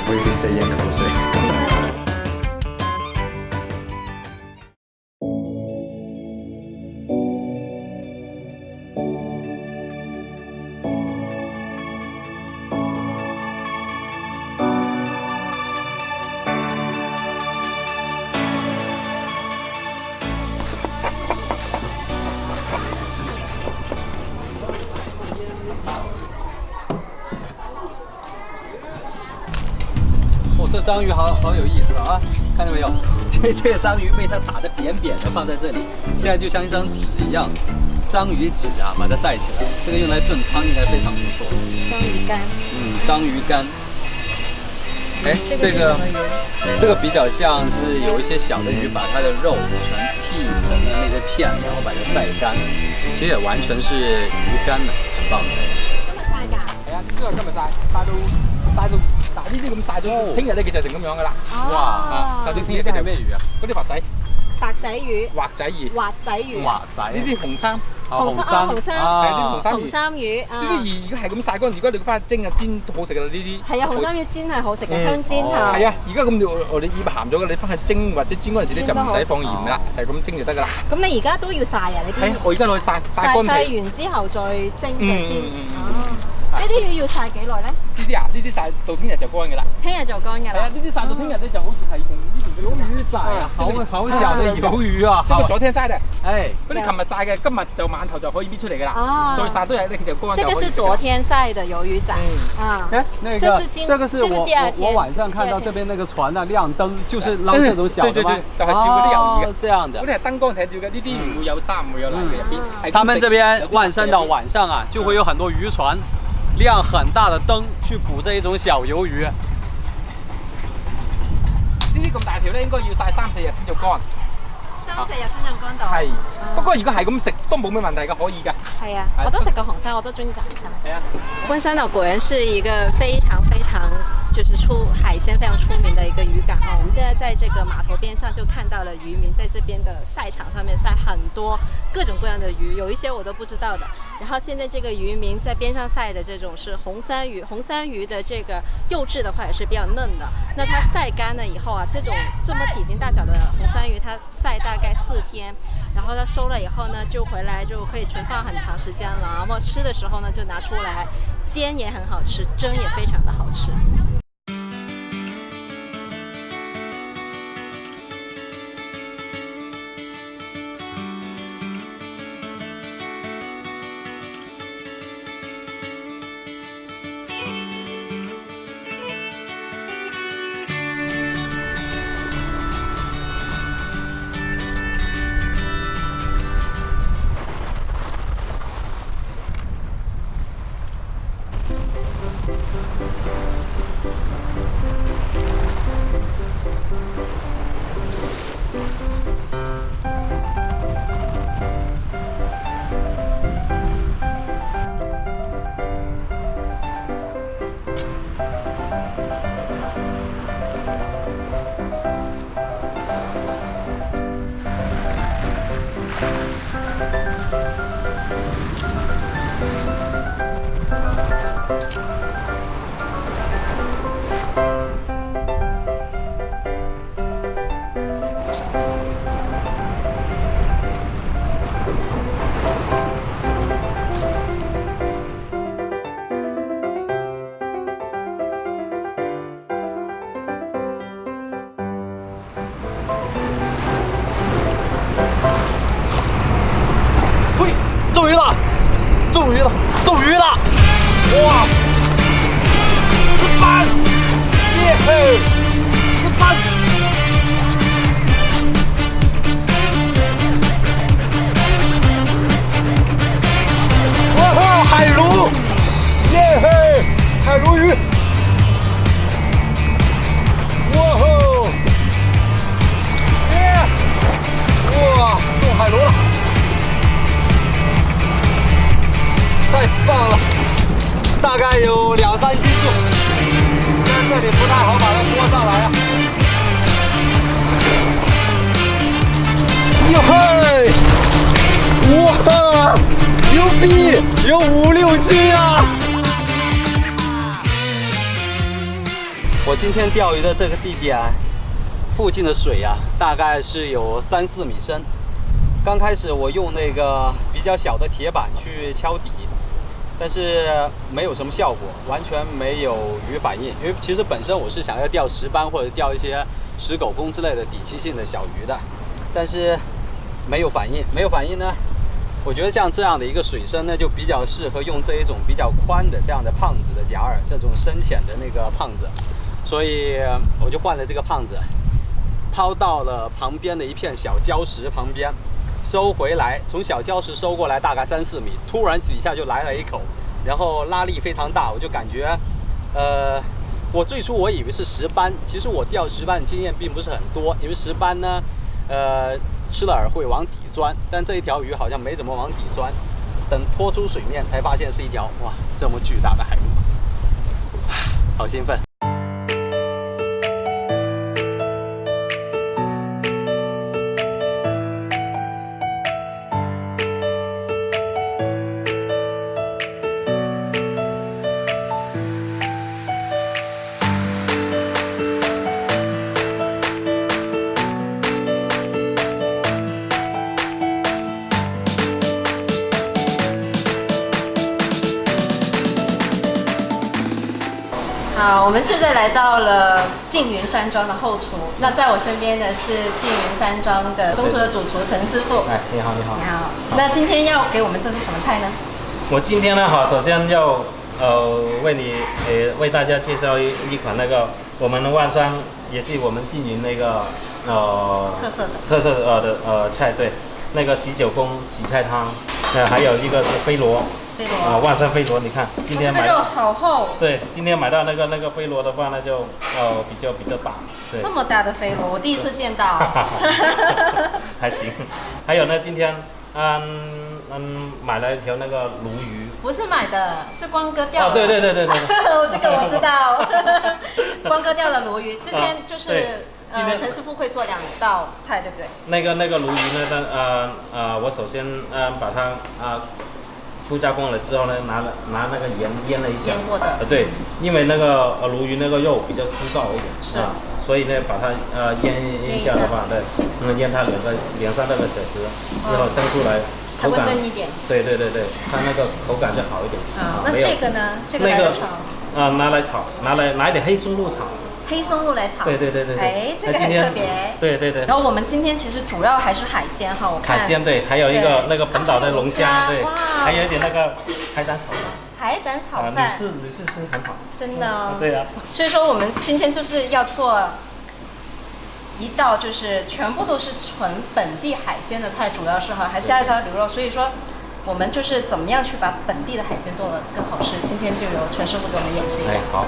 我有点在咽口水。这章鱼好有意思啊！看到没有？这个章鱼被它打得扁扁的，放在这里，现在就像一张纸一样，章鱼纸啊，把它晒起来，这个用来炖汤应该非常不错。章鱼干。章鱼干。哎，这个比较像是有一些小的鱼，把它的肉全剔成了那些片，然後把它晒乾，其實也完全是魚乾啦，很棒。今日曬㗎？係啊，呢個今日曬到。但係呢啲咁曬咗，聽日咧佢就成咁樣噶啦。哇！曬到聽日佢就咩魚啊？嗰啲滑仔。白仔魚。滑仔魚。滑仔魚。滑仔。呢啲紅衫。紅衫。係呢啲紅衫魚。呢啲魚如果係咁曬乾，如果你翻去蒸啊煎好食噶啦呢啲。係啊，紅衫魚煎係好食嘅，香煎下。係啊，而家咁我哋醃鹹咗嘅，你翻去蒸或者煎嗰陣時咧就唔使放鹽啦，就係咁蒸就得噶啦。咁你而家都要曬啊？你啲？係，我而家攞去曬乾佢。曬完之後再蒸就煎。呢啲魚要曬幾耐咧？呢啲啊，呢啲曬到聽日就乾㗎啦。聽日就乾㗎啦。係啊，呢啲曬到聽日咧就好似係用呢邊嘅魷魚仔啊，好小嘅魷魚啊！呢個昨天曬嘅，哎，嗰啲琴日曬嘅，今日就晚頭就可以搣出嚟㗎啦。哦，再曬多日咧就乾。這個是昨天曬的魷魚仔。啊，哎，那個這個是我晚上看到這邊那個船啊亮燈，就是撈這種小的嗎？就係照嗰啲魷魚嘅。這樣的。嗰啲係燈光睇照嘅，呢啲唔會有沙唔會有泥嘅入邊。他們這邊萬山到晚上啊，就會有很多漁船。亮很大的燈去捕這一種小魷魚。呢啲咁大條咧，應該要曬3、4日先至乾。3、4日先至乾到。係，不過如果係咁食都冇咩問題㗎，可以㗎。係啊，我都食過紅衫，我都中意食紅衫。係啊，溫山島果然是一個非常就是海鮮非常出名的一個漁港啊！我們現在在這個碼頭邊上就看到了漁民在這邊的曬場上面曬很多各種各樣的魚，有一些我都不知道的。然後現在這個漁民在邊上曬的這種是紅衫魚，紅衫魚的這個幼稚的話也是比較嫩的。那它曬乾了以後啊，這種這麼體型大小的紅衫魚，它曬大概4天，然後它收了以後呢，就回來就可以存放很長時間了。然後吃的時候呢，就拿出來煎也很好吃，蒸也非常的好吃。中鱼了！中鱼了！中鱼了！哇！13！耶嘿！13！哇吼！海鲈！耶嘿！海鲈鱼！哇吼！耶！哇！中海鲈了！太棒了，大概有2、3斤重，但这里不太好把它拖上来啊。哟嘿！哇，牛逼，有5、6斤啊！我今天钓鱼的这个地点附近的水啊，大概是有3-4米深。刚开始我用那个比较小的铁板去敲底，但是没有什么效果，完全没有鱼反应。因为其实本身我是想要钓石斑或者钓一些石狗公之类的底栖性的小鱼的，但是没有反应。没有反应呢，我觉得像这样的一个水深呢，就比较适合用这一种比较宽的这样的胖子的假饵，这种深浅的那个胖子。所以我就换了这个胖子，抛到了旁边的一片小礁石旁边，收回来，从小礁石收过来大概3-4米，突然底下就来了一口，然后拉力非常大，我就感觉，我最初我以为是石斑，其实我钓石斑的经验并不是很多，因为石斑呢，吃了饵会往底钻，但这一条鱼好像没怎么往底钻，等拖出水面才发现是一条哇这么巨大的海鱼，好兴奋。好，我们现在来到了缙云山庄的后厨。那在我身边的是缙云山庄的中厨的主厨陈师傅。哎，你好，你好。你好。那今天要给我们做些什么菜呢？我今天呢，首先要为大家介绍一款那个我们的万山，也是我们缙云那个特色的菜，对，那个喜酒公荠菜汤，还有一个是飞螺。万山飞螺，你看今天买这个肉好厚。对，今天买到那个飞螺的话，那就比较大。对，这么大的飞螺，我第一次见到。还行。还有呢，今天买了一条那个鲈鱼。不是买的，是光哥钓的。哦，对。这个我知道。光哥钓的鲈鱼，今天就是陈师傅会做2道菜，对不对？那个鲈鱼呢，我首先把它初加工了之后呢，拿那个盐腌了一下。腌过的。对，因为那个鲈鱼那个肉比较粗糙一点，是所以呢把它腌一下的话，对，腌它2-3个小时之后蒸出来，它会嫩一点。对，它那个口感就好一点。那这个呢？这个拿来炒。拿来炒，拿一点黑松露炒。黑松露来炒。对。哎，这个很特别。对。然后我们今天其实主要还是海鲜哈，我看。海鲜对，还有一个那个本岛的龙虾，对，还有一点那个海胆炒饭。海胆炒饭。女士吃很好。真的哦。对啊。所以说我们今天就是要做一道就是全部都是纯本地海鲜的菜，主要是哈，还加一条牛肉，所以说我们就是怎么样去把本地的海鲜做得更好吃。今天就由陈师傅给我们演示一下。哎，好。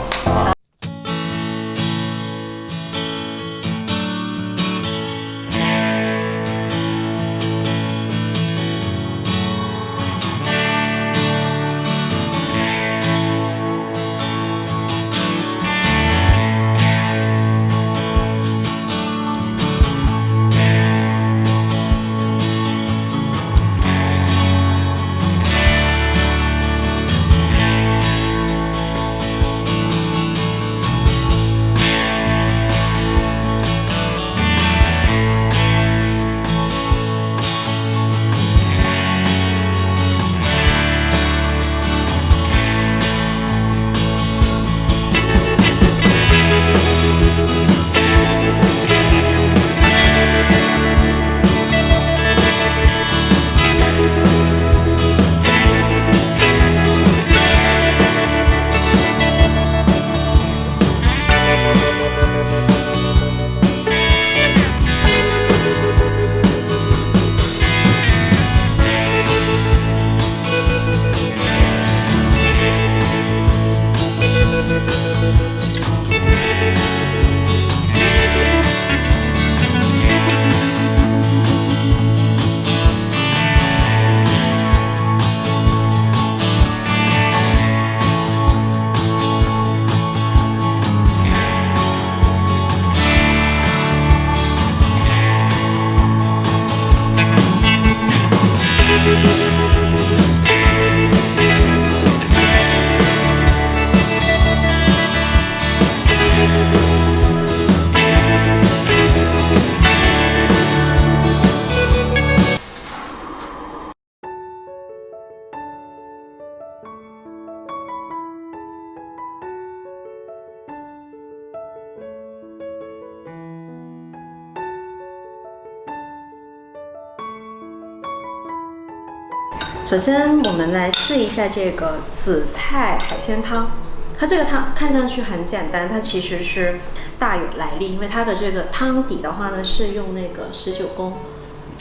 首先我们来试一下这个紫菜海鲜汤。它这个汤看上去很简单，它其实是大有来历，因为它的这个汤底的话呢，是用那个19宫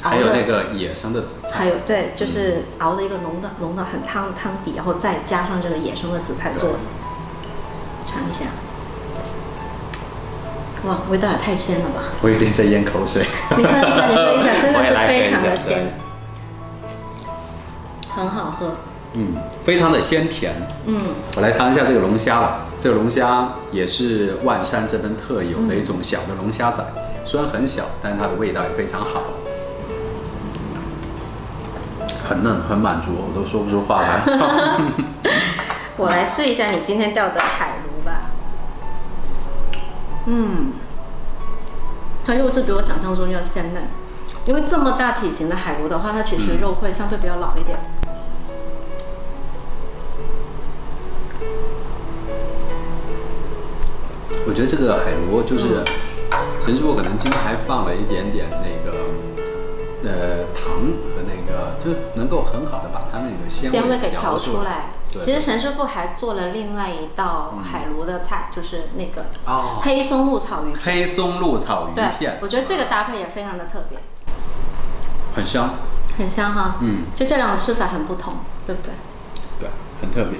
熬的，还有那个野生的紫菜，还有对，就是熬的一个浓的很汤底，然后再加上这个野生的紫菜做的。尝一下，哇，味道也太鲜了吧！我有点在咽口水。你喝一下，你喝一下，真的是非常的我也来喝一下鲜，很好喝。非常的鲜甜。我来尝一下这个龙虾吧。这个龙虾也是万山这边特有的一种小的龙虾仔，虽然很小，但是它的味道也非常好，很嫩，很满足，我都说不出话来。我来试一下你今天钓的海鲈吧。它肉质比我想象中要鲜嫩，因为这么大体型的海鲈的话，它其实肉会相对比较老一点。我觉得这个海螺就是，其实我可能今天还放了一点点那个糖和那个，就能够很好的把它那个鲜味给调出来。对，其实陈师傅还做了另外一道海螺的菜，就是那个哦，黑松露炒鱼片。黑松露炒鱼片，对，我觉得这个搭配也非常的特别，很香，很香哈。就这两个吃法很不同，对不对？对，很特别。